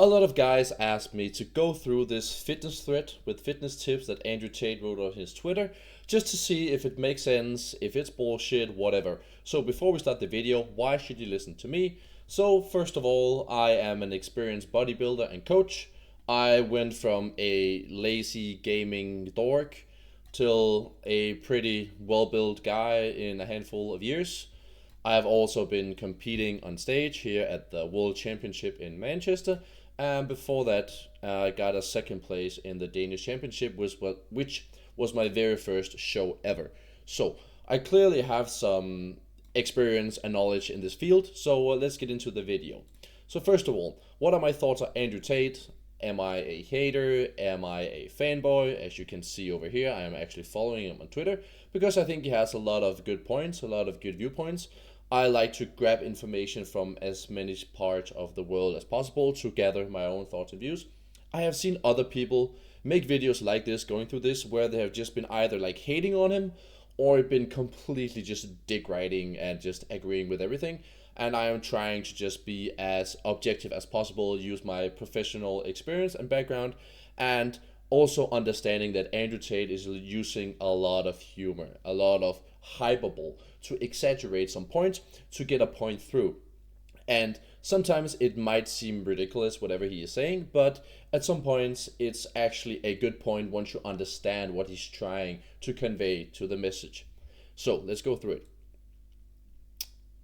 A lot of guys ask me to go through this fitness thread with fitness tips that Andrew Tate wrote on his Twitter, just to see if it makes sense, if it's bullshit, whatever. So before we start the video, why should you listen to me? So first of all, I am an experienced bodybuilder and coach. I went from a lazy gaming dork till a pretty well-built guy in a handful of years. I have also been competing on stage here at the World Championship in Manchester, and before that, I got a second place in the Danish Championship, which was my very first show ever. So I clearly have some experience and knowledge in this field, so let's get into the video. So first of all, what are my thoughts on Andrew Tate? Am I a hater? Am I a fanboy? As you can see over here, I am actually following him on Twitter because I think he has a lot of good points, a lot of good viewpoints. I like to grab information from as many parts of the world as possible to gather my own thoughts and views. I have seen other people make videos like this, going through this, where they have just been either like hating on him or been completely just dick riding and just agreeing with everything. And I am trying to just be as objective as possible, use my professional experience and background, and also understanding that Andrew Tate is using a lot of humor, a lot of hyperbole to exaggerate some points to get a point through. And sometimes it might seem ridiculous, whatever he is saying, but at some points it's actually a good point once you understand what he's trying to convey to the message. So let's go through it.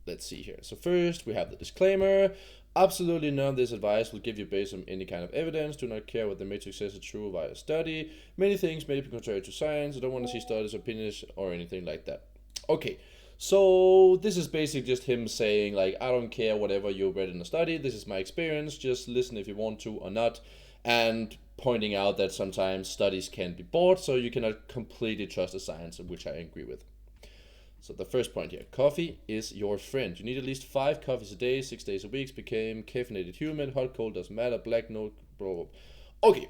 Let's see here. So first we have the disclaimer. Absolutely none of this advice will give you based on any kind of evidence. Do not care what the made success is true via study. Many things may be contrary to science. I don't want to see studies, opinions, or anything like that. Okay, so this is basically just him saying, like, I don't care whatever you read in a study. This is my experience. Just listen if you want to or not. And pointing out that sometimes studies can be bought, so you cannot completely trust the science, which I agree with. So the first point here, coffee is your friend. You need at least 5 coffees a day, 6 days a week. Became caffeinated human. Hot, cold, doesn't matter. Black, no, bro. Okay.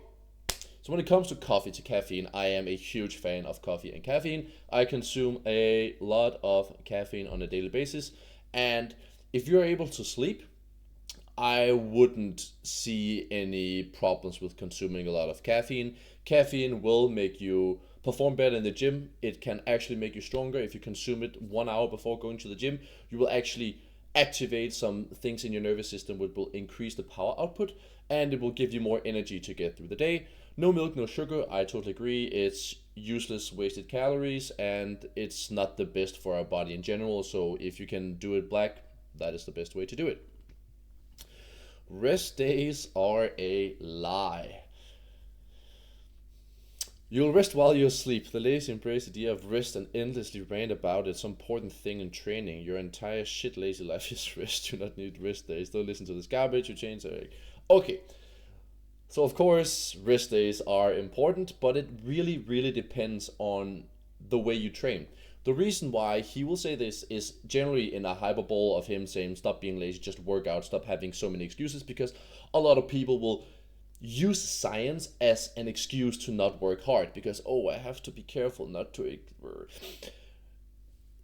So when it comes to coffee, to caffeine, I am a huge fan of coffee and caffeine. I consume a lot of caffeine on a daily basis. And if you're able to sleep, I wouldn't see any problems with consuming a lot of caffeine. Caffeine will make you perform better in the gym. It can actually make you stronger. If you consume it 1 hour before going to the gym, you will actually activate some things in your nervous system which will increase the power output, and it will give you more energy to get through the day. No milk, no sugar. I totally agree. It's useless, wasted calories, and it's not the best for our body in general. So if you can do it black, that is the best way to do it. Rest days are a lie. You'll rest while you sleep. The lazy embrace the idea of rest and endlessly rant about it's some important thing in training. Your entire shit lazy life is rest. You do not need rest days. Don't listen to this garbage. You change it. Okay. So of course, rest days are important, but it really, really depends on the way you train. The reason why he will say this is generally in a hyperbole of him saying, stop being lazy, just work out, stop having so many excuses, because a lot of people will use science as an excuse to not work hard because, oh, I have to be careful not to.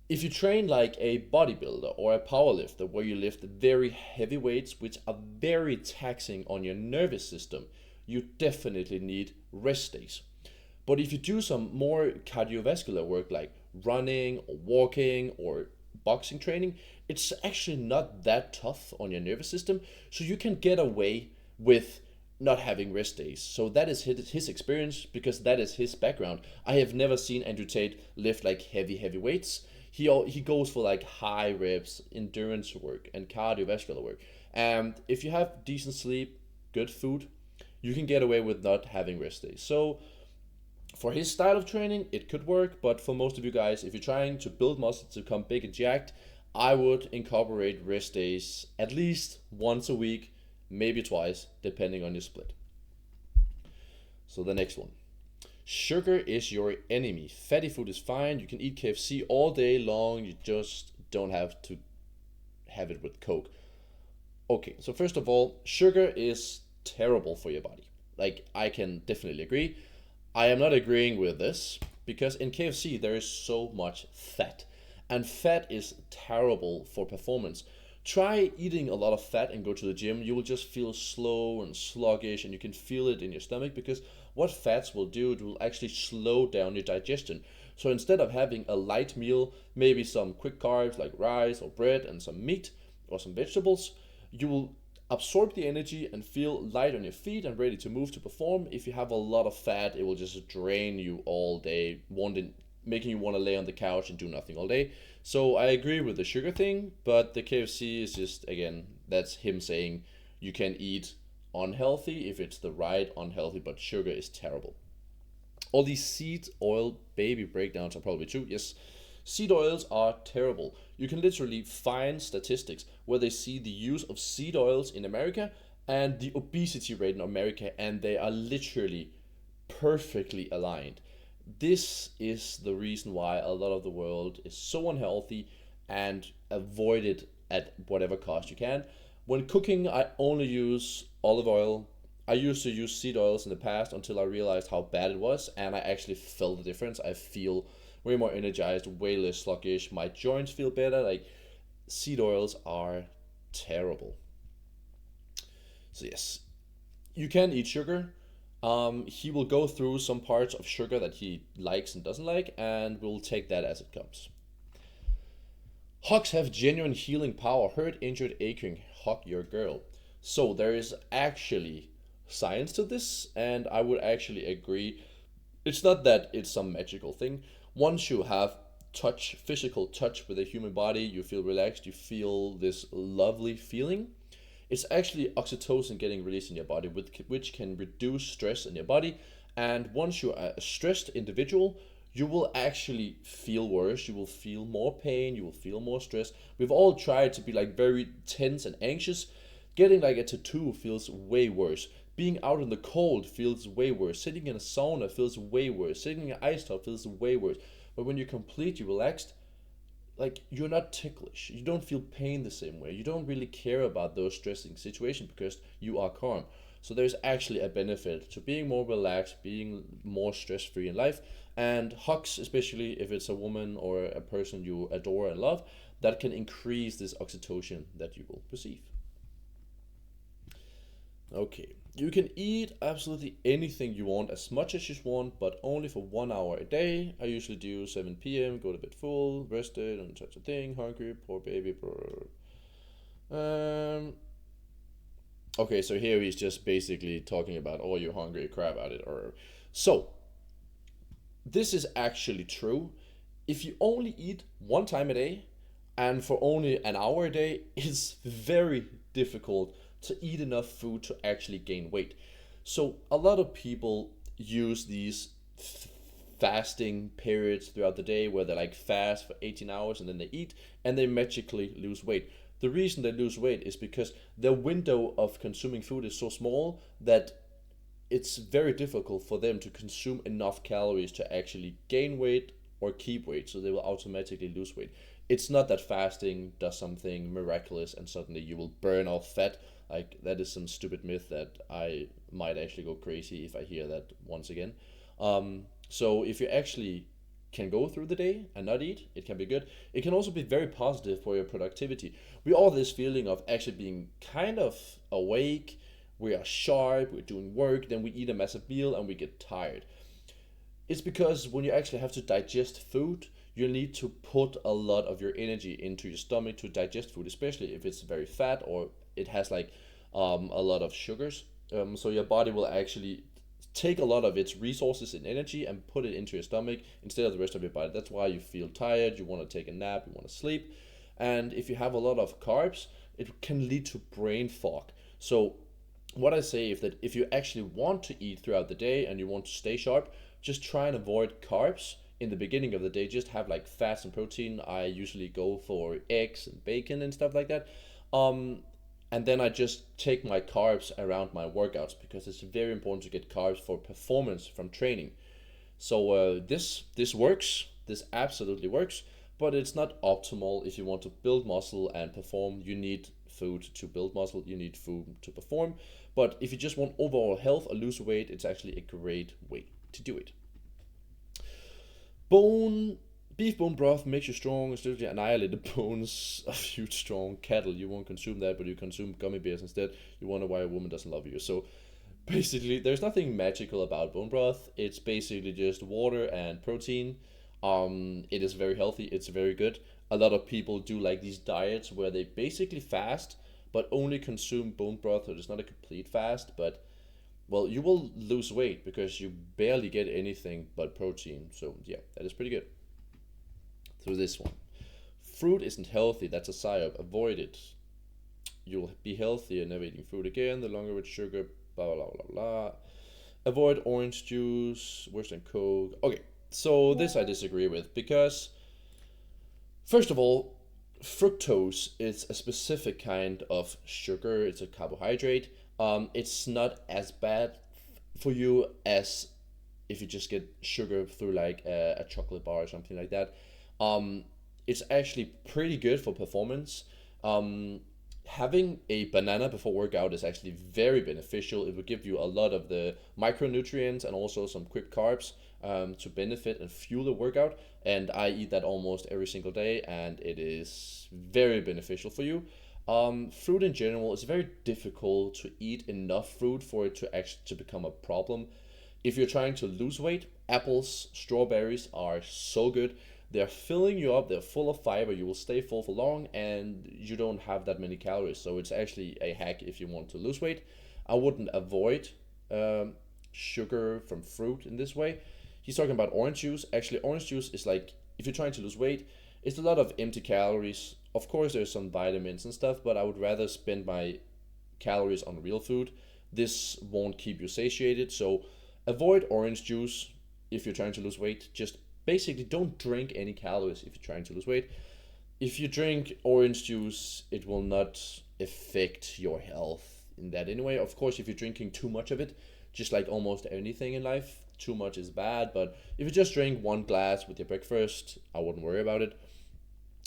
If you train like a bodybuilder or a powerlifter where you lift very heavy weights which are very taxing on your nervous system, you definitely need rest days. But if you do some more cardiovascular work like running or walking or boxing training, it's actually not that tough on your nervous system, so you can get away with not having rest days. So that is his experience because that is his background. I have never seen Andrew Tate lift like heavy weights. He goes for like high reps, endurance work, and cardiovascular work. And if you have decent sleep, good food, you can get away with not having rest days. So for his style of training, it could work. But for most of you guys, if you're trying to build muscle to become big and jacked, I would incorporate rest days at least once a week, maybe twice, depending on your split. So the next one. Sugar is your enemy. Fatty food is fine. You can eat KFC all day long. You just don't have to have it with Coke. Okay, so first of all, sugar is terrible for your body. Like, I can definitely agree. I am not agreeing with this because in KFC there is so much fat. And fat is terrible for performance. Try eating a lot of fat and go to the gym. You will just feel slow and sluggish, and you can feel it in your stomach, because what fats will do, it will actually slow down your digestion. So instead of having a light meal, maybe some quick carbs like rice or bread and some meat or some vegetables, you will absorb the energy and feel light on your feet and ready to move to perform. If you have a lot of fat, it will just drain you all day, making you want to lay on the couch and do nothing all day. So I agree with the sugar thing, but the KFC is just, again, that's him saying you can eat unhealthy if it's the right unhealthy, but sugar is terrible. All these seed oil baby breakdowns are probably true. Yes, seed oils are terrible. You can literally find statistics where they see the use of seed oils in America and the obesity rate in America, and they are literally perfectly aligned. This is the reason why a lot of the world is so unhealthy, and avoid it at whatever cost you can. When cooking, I only use olive oil. I used to use seed oils in the past until I realized how bad it was, and I actually felt the difference. I feel way more energized, way less sluggish. My joints feel better. Like, seed oils are terrible. So yes, you can eat sugar. He will go through some parts of sugar that he likes and doesn't like, and we'll take that as it comes. Hugs have genuine healing power. Hurt, injured, aching. Hug your girl. So there is actually science to this, and I would actually agree. It's not that it's some magical thing. Once you have touch, physical touch with a human body, you feel relaxed, you feel this lovely feeling. It's actually oxytocin getting released in your body, which can reduce stress in your body. And once you're a stressed individual, you will actually feel worse. You will feel more pain. You will feel more stress. We've all tried to be like very tense and anxious. Getting like a tattoo feels way worse. Being out in the cold feels way worse. Sitting in a sauna feels way worse. Sitting in an ice tub feels way worse. But when you're completely relaxed, like, you're not ticklish. You don't feel pain the same way. You don't really care about those stressing situations because you are calm. So there's actually a benefit to being more relaxed, being more stress-free in life. And hugs, especially if it's a woman or a person you adore and love, that can increase this oxytocin that you will perceive. Okay, you can eat absolutely anything you want, as much as you want, but only for 1 hour a day. I usually do 7 p.m., go to bed full, rested, and such a thing, hungry, poor baby. Okay, so here he's just basically talking about, oh, you're hungry, cry about it. So, this is actually true. If you only eat one time a day, and for only an hour a day, it's very difficult to eat enough food to actually gain weight. So a lot of people use these fasting periods throughout the day where they like fast for 18 hours and then they eat and they magically lose weight. The reason they lose weight is because their window of consuming food is so small that it's very difficult for them to consume enough calories to actually gain weight or keep weight, so they will automatically lose weight. It's not that fasting does something miraculous and suddenly you will burn off fat. Like, that is some stupid myth that I might actually go crazy if I hear that once again. So if you actually can go through the day and not eat, it can be good. It can also be very positive for your productivity. We all have this feeling of actually being kind of awake, we are sharp, we're doing work, then we eat a massive meal and we get tired. It's because when you actually have to digest food, you need to put a lot of your energy into your stomach to digest food, especially if it's very fat or it has like a lot of sugars. So your body will actually take a lot of its resources and energy and put it into your stomach instead of the rest of your body. That's why you feel tired, you want to take a nap, you want to sleep. And if you have a lot of carbs, it can lead to brain fog. So what I say is that if you actually want to eat throughout the day and you want to stay sharp, just try and avoid carbs in the beginning of the day. Just have like fats and protein. I usually go for eggs and bacon and stuff like that. And then I just take my carbs around my workouts because it's very important to get carbs for performance from training. So this works. This absolutely works, but it's not optimal if you want to build muscle and perform. You need food to build muscle. You need food to perform. But if you just want overall health or lose weight, it's actually a great way to do it. Bone Beef bone broth makes you strong. It's literally annihilated bones of huge strong cattle. You won't consume that, but you consume gummy bears instead. You wonder why a woman doesn't love you. So basically, there's nothing magical about bone broth. It's basically just water and protein. It is very healthy. It's very good. A lot of people do like these diets where they basically fast, but only consume bone broth. So it's not a complete fast, but well, you will lose weight because you barely get anything but protein. So yeah, that is pretty good. So this one, fruit isn't healthy. That's a psyop. Avoid it. You'll be healthier never eating fruit again. The longer with sugar. Blah blah blah blah. Avoid orange juice. Worse than Coke. Okay, so this I disagree with because first of all, fructose is a specific kind of sugar. It's a carbohydrate. It's not as bad for you as if you just get sugar through like a chocolate bar or something like that. Um, it's actually pretty good for performance. Um, Having a banana before workout is actually very beneficial. It will give you a lot of the micronutrients and also some quick carbs to benefit and fuel the workout. And I eat that almost every single day, and it is very beneficial for you. Fruit in general is very difficult to eat enough fruit for it to actually to become a problem. If you're trying to lose weight, apples, strawberries are so good. They're filling you up, they're full of fiber, you will stay full for long, and you don't have that many calories. So it's actually a hack if you want to lose weight. I wouldn't avoid um, sugar from fruit in this way. He's talking about orange juice. Actually, orange juice is like, if you're trying to lose weight, it's a lot of empty calories. Of course, there's some vitamins and stuff, but I would rather spend my calories on real food. This won't keep you satiated, so avoid orange juice if you're trying to lose weight. Just basically don't drink any calories if you're trying to lose weight. If you drink orange juice, it will not affect your health in that anyway. Of course, if you're drinking too much of it, just like almost anything in life, too much is bad. But if you just drink one glass with your breakfast, I wouldn't worry about it.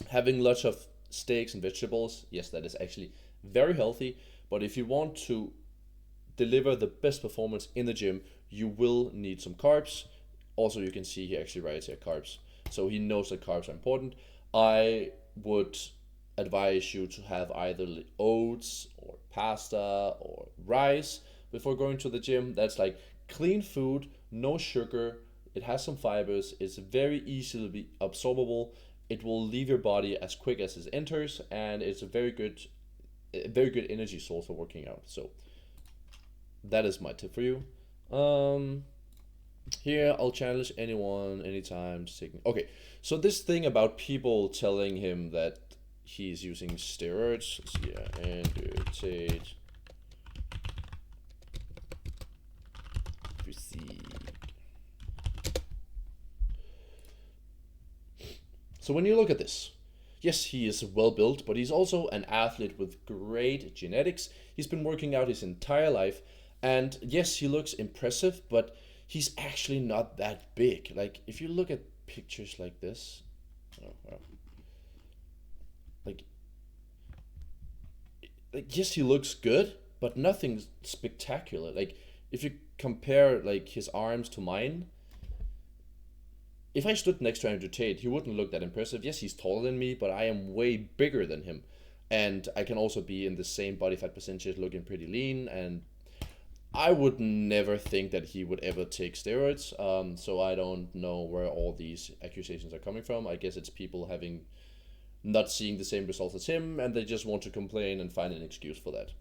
Having lots of steaks and vegetables, yes, that is actually very healthy. But if you want to deliver the best performance in the gym, you will need some carbs. Also, you can see he actually writes here carbs. So he knows that carbs are important. I would advise you to have either oats or pasta or rice before going to the gym. That's like clean food, no sugar. It has some fibers. It's very easily absorbable. It will leave your body as quick as it enters, and it's a very good energy source for working out. So that is my tip for you. Um, Here, I'll challenge anyone, anytime to take. Okay, so this thing about people telling him that he's using steroids. Let's see, Andrew Tate. Physique. So when you look at this, yes, he is well built, but he's also an athlete with great genetics. He's been working out his entire life, and yes, he looks impressive, but he's actually not that big. Like if you look at pictures like this, oh, wow. like yes, he looks good, but nothing spectacular. Like if you compare like his arms to mine, if I stood next to Andrew Tate, he wouldn't look that impressive. Yes, he's taller than me, but I am way bigger than him, and I can also be in the same body fat percentage, looking pretty lean, and I would never think that he would ever take steroids. So I don't know where all these accusations are coming from. I guess it's people having not seeing the same results as him, and they just want to complain and find an excuse for that.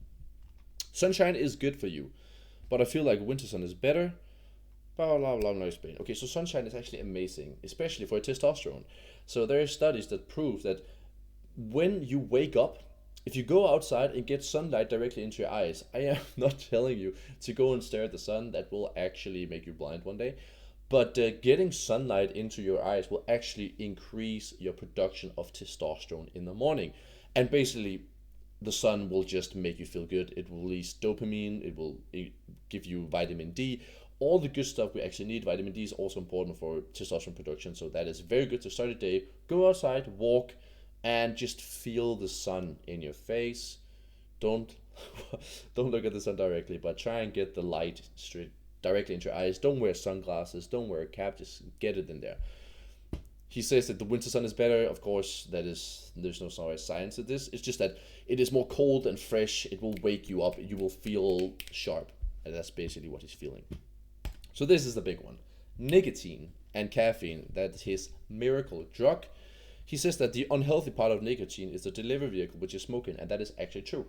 Sunshine is good for you, but I feel like winter sun is better. Blah blah blah blah. Explain. Okay, so sunshine is actually amazing, especially for testosterone. So there are studies that prove that when you wake up, if you go outside and get sunlight directly into your eyes, I am not telling you to go and stare at the sun. That will actually make you blind one day. But getting sunlight into your eyes will actually increase your production of testosterone in the morning. And basically, the sun will just make you feel good. It will release dopamine. It will give you vitamin D. All the good stuff we actually need. Vitamin D is also important for testosterone production. So that is very good to start a day. Go outside, walk, and just feel the sun in your face. Don't don't look at the sun directly, but try and get the light straight directly into your eyes. Don't wear sunglasses, don't wear a cap, just get it in there. He says that the winter sun is better. Of course, there's no science to this. It's just that it is more cold and fresh. It will wake you up. You will feel sharp, and that's basically what he's feeling. So this is the big one: nicotine and caffeine. That's his miracle drug. He says that the unhealthy part of nicotine is the delivery vehicle, which is smoking, and that is actually true.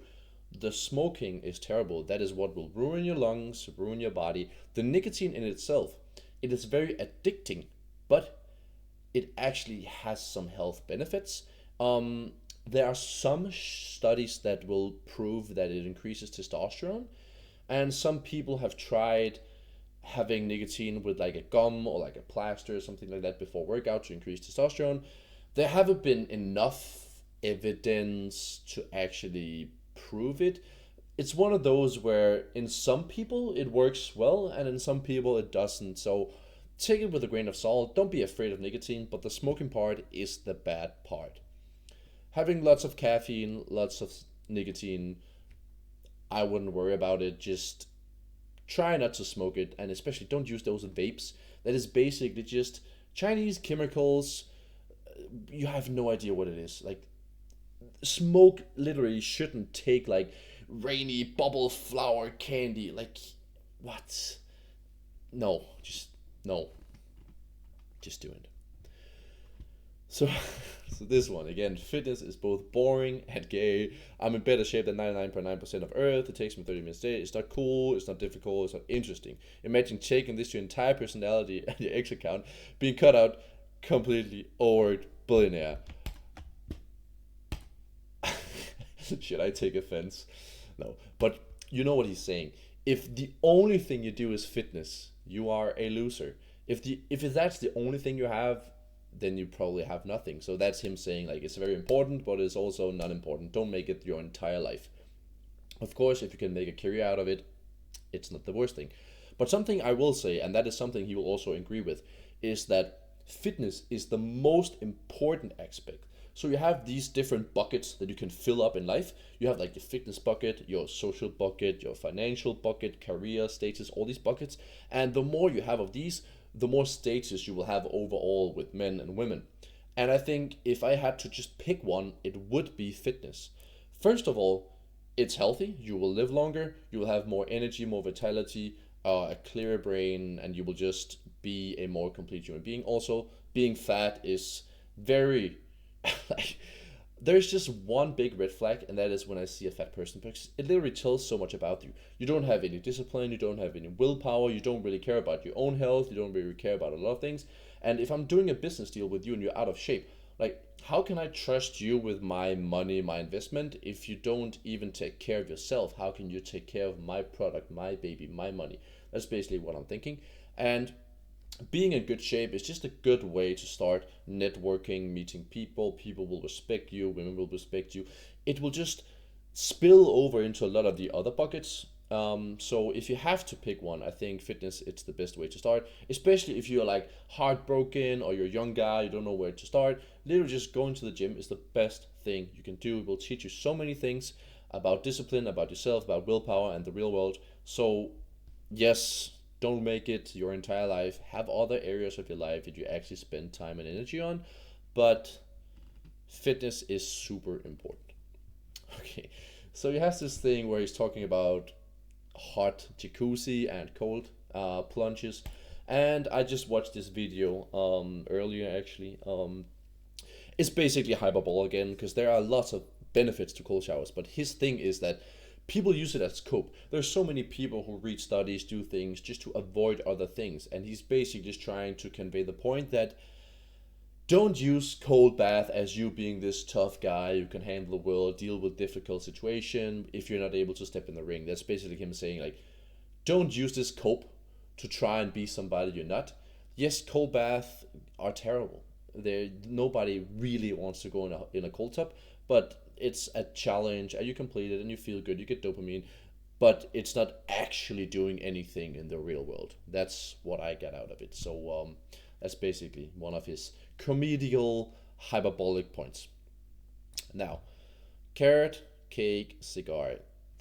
The smoking is terrible. That is what will ruin your lungs, ruin your body. The nicotine in itself, it is very addicting, but it actually has some health benefits. There are some studies that will prove that it increases testosterone, and some people have tried having nicotine with like a gum or like a plaster or something like that before workout to increase testosterone. There haven't been enough evidence to actually prove it. It's one of those where in some people it works well and in some people it doesn't. So take it with a grain of salt. Don't be afraid of nicotine, but the smoking part is the bad part. Having lots of caffeine, lots of nicotine, I wouldn't worry about it. Just try not to smoke it, and especially don't use those vapes. That is basically just Chinese chemicals. You have no idea what it is. Like, smoke literally shouldn't take like rainy bubble flower candy. Like, what? No, just no. Just do it. So, so this one again, fitness is both boring and gay. I'm in better shape than 99.9% of Earth. It takes me 30 minutes a day. It's not cool. It's not difficult. It's not interesting. Imagine taking this to your entire personality and your X account being cut out completely. Or billionaire. Should I take offense? No, but you know what he's saying. If the only thing you do is fitness, you are a loser. If that's the only thing you have, then you probably have nothing. So that's him saying like it's very important, but it's also not important. Don't make it your entire life. Of course, if you can make a career out of it, it's not the worst thing. But something I will say, and that is something he will also agree with, is that fitness is the most important aspect. So you have these different buckets that you can fill up in life. You have like your fitness bucket, your social bucket, your financial bucket, career status, all these buckets. And the more you have of these, the more status you will have overall with men and women. And I think if I had to just pick one, it would be fitness. First of all, it's healthy. You will live longer. You will have more energy, more vitality, a clearer brain, and you will just be a more complete human being. Also, being fat is very like, there's just one big red flag, and that is when I see a fat person, because it literally tells so much about you. You don't have any discipline, you don't have any willpower, you don't really care about your own health, you don't really care about a lot of things. And if I'm doing a business deal with you and you're out of shape, like, how can I trust you with my money, my investment, if you don't even take care of yourself? How can you take care of my product, my baby, my money? That's basically what I'm thinking. And being in good shape is just a good way to start networking, meeting people. People will respect you, women will respect you. It will just spill over into a lot of the other buckets. So if you have to pick one, I think fitness, it's the best way to start, especially if you're like heartbroken or you're a young guy, you don't know where to start. Literally just going to the gym is the best thing you can do. It will teach you so many things about discipline, about yourself, about willpower and the real world. So yes, don't make it your entire life. Have other areas of your life that you actually spend time and energy on, but fitness is super important. Okay, so he has this thing where he's talking about hot jacuzzi and cold plunges, and I just watched this video earlier actually. It's basically hyperbole again because there are lots of benefits to cold showers, but his thing is that people use it as cope. There's so many people who read studies, do things just to avoid other things, and he's basically just trying to convey the point that don't use cold bath as you being this tough guy who can handle the world, deal with difficult situation if you're not able to step in the ring. That's basically him saying like, don't use this cope to try and be somebody you're not. Yes, cold baths are terrible. Nobody really wants to go in a cold tub, but it's a challenge and you complete it and you feel good, you get dopamine, but it's not actually doing anything in the real world. That's what I get out of it. So that's basically one of his comedial hyperbolic points. Now, carrot cake cigar,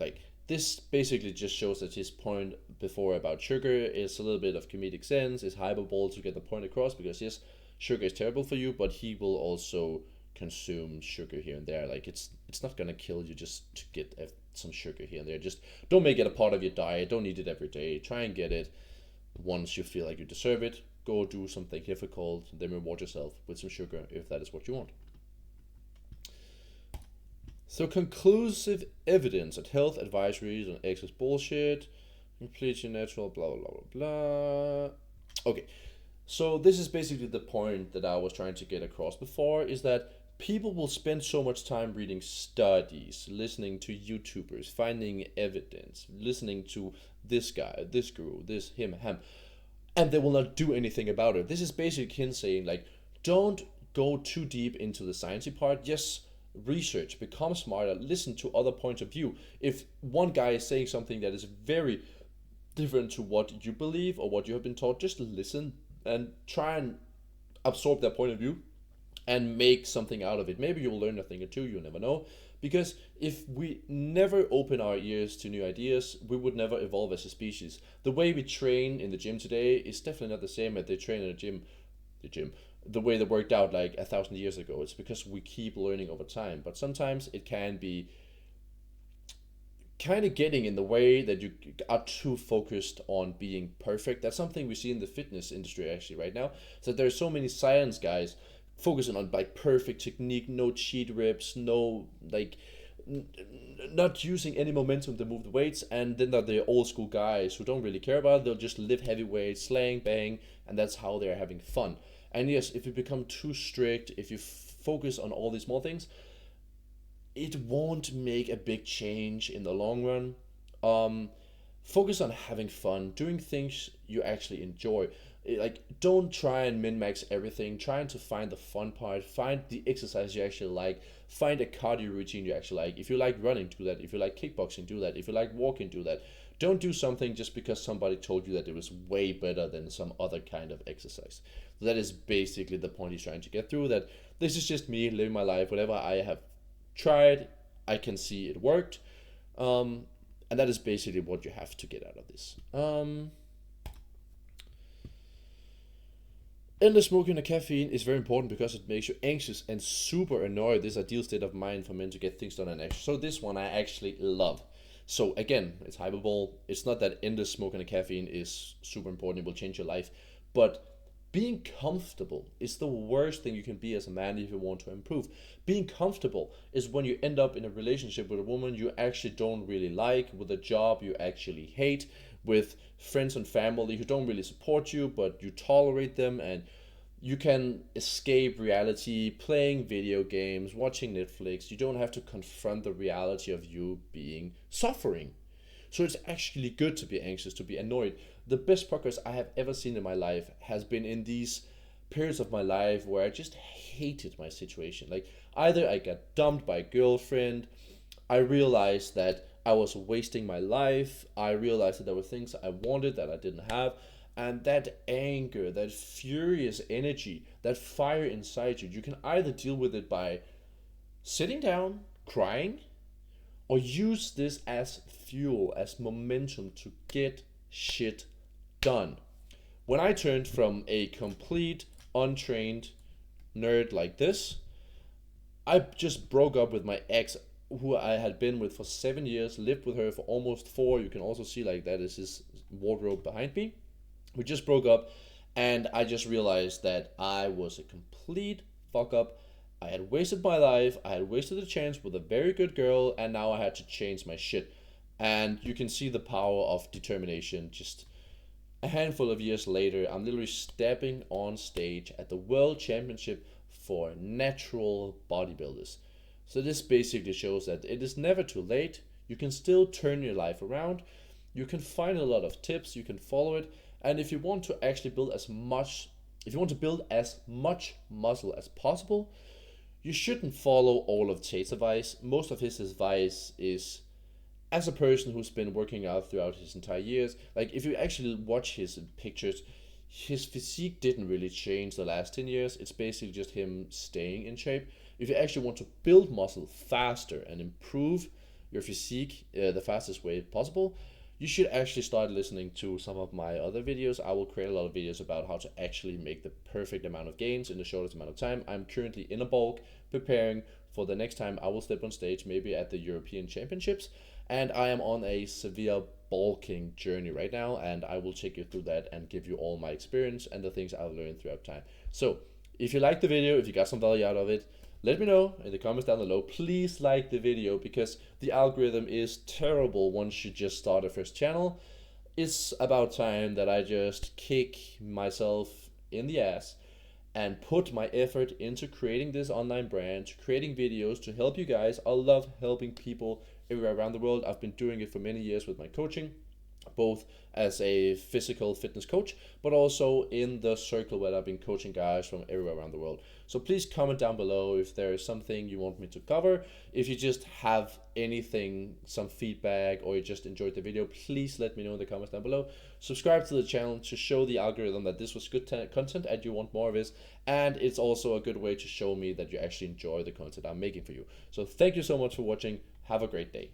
like this basically just shows that his point before about sugar is a little bit of comedic sense, is hyperbole to get the point across, because yes, sugar is terrible for you, but he will also consume sugar here and there. Like it's not gonna kill you just to get some sugar here and there. Just don't make it a part of your diet. Don't eat it every day. Try and get it once you feel like you deserve it. Go do something difficult, then reward yourself with some sugar if that is what you want. So conclusive evidence that health advisories on X is bullshit, completely natural, blah blah blah blah. Okay, so this is basically the point that I was trying to get across before, is that people will spend so much time reading studies, listening to YouTubers, finding evidence, listening to this guy, this guru, this him, and they will not do anything about it. This is basically him saying, like, don't go too deep into the sciencey part. Yes, research, become smarter, listen to other points of view. If one guy is saying something that is very different to what you believe or what you have been taught, just listen and try and absorb their point of view and make something out of it. Maybe you'll learn a thing or two, you never know. Because if we never open our ears to new ideas, we would never evolve as a species. The way we train in the gym today is definitely not the same as they train in the way they worked out like 1,000 years ago. It's because we keep learning over time. But sometimes it can be kind of getting in the way that you are too focused on being perfect. That's something we see in the fitness industry actually right now. So there's so many science guys focusing on like perfect technique, no cheat reps, no like not using any momentum to move the weights, and then there are the old school guys who don't really care about it. They'll just lift heavy weights, slang, bang, and that's how they're having fun. And yes, if you become too strict, if you focus on all these small things, it won't make a big change in the long run. Focus on having fun, doing things you actually enjoy. Like, don't try and min-max everything. Trying to find the fun part, find the exercise you actually like, find a cardio routine you actually like. If you like running, do that. If you like kickboxing, do that. If you like walking, do that. Don't do something just because somebody told you that it was way better than some other kind of exercise. So that is basically the point he's trying to get through, that this is just me living my life. Whatever I have tried, I can see it worked. And that is basically what you have to get out of this. Endless smoking of caffeine is very important because it makes you anxious and super annoyed. This ideal state of mind for men to get things done and action. So this one I actually love. So again, it's hyperbole. It's not that endless smoking of caffeine is super important. It will change your life. But being comfortable is the worst thing you can be as a man if you want to improve. Being comfortable is when you end up in a relationship with a woman you actually don't really like, with a job you actually hate, with friends and family who don't really support you, but you tolerate them, and you can escape reality playing video games, watching Netflix. You don't have to confront the reality of you being suffering. So it's actually good to be anxious, to be annoyed. The best progress I have ever seen in my life has been in these periods of my life where I just hated my situation. Like, either I got dumped by a girlfriend, I realized that I was wasting my life, I realized that there were things I wanted that I didn't have, and that anger, that furious energy, that fire inside you, you can either deal with it by sitting down, crying, or use this as fuel, as momentum to get shit done. When I turned from a complete untrained nerd like this, I just broke up with my ex, who I had been with for 7 years, lived with her for almost 4. You can also see like that is his wardrobe behind me. We just broke up, and I just realized that I was a complete fuck up. I had wasted my life, I had wasted a chance with a very good girl, and now I had to change my shit. And you can see the power of determination. Just a handful of years later, I'm literally stepping on stage at the World Championship for natural bodybuilders. So this basically shows that it is never too late. You can still turn your life around. You can find a lot of tips, you can follow it. And if you want to actually build as much muscle as possible, you shouldn't follow all of Tate's advice. Most of his advice is, as a person who's been working out throughout his entire years, like if you actually watch his pictures, his physique didn't really change the last 10 years. It's basically just him staying in shape. If you actually want to build muscle faster and improve your physique the fastest way possible, you should actually start listening to some of my other videos. I will create a lot of videos about how to actually make the perfect amount of gains in the shortest amount of time. I'm currently in a bulk preparing for the next time I will step on stage, maybe at the European Championships. And I am on a severe bulking journey right now, and I will take you through that and give you all my experience and the things I've learned throughout time. So if you liked the video, if you got some value out of it, let me know in the comments down below. Please like the video, because the algorithm is terrible once you just start a first channel. It's about time that I just kick myself in the ass and put my effort into creating this online brand, creating videos to help you guys. I love helping people everywhere around the world. I've been doing it for many years with my coaching, both as a physical fitness coach, but also in the circle where I've been coaching guys from everywhere around the world. So please comment down below if there is something you want me to cover. If you just have anything, some feedback, or you just enjoyed the video, please let me know in the comments down below. Subscribe to the channel to show the algorithm that this was good content and you want more of this. And it's also a good way to show me that you actually enjoy the content I'm making for you. So thank you so much for watching. Have a great day.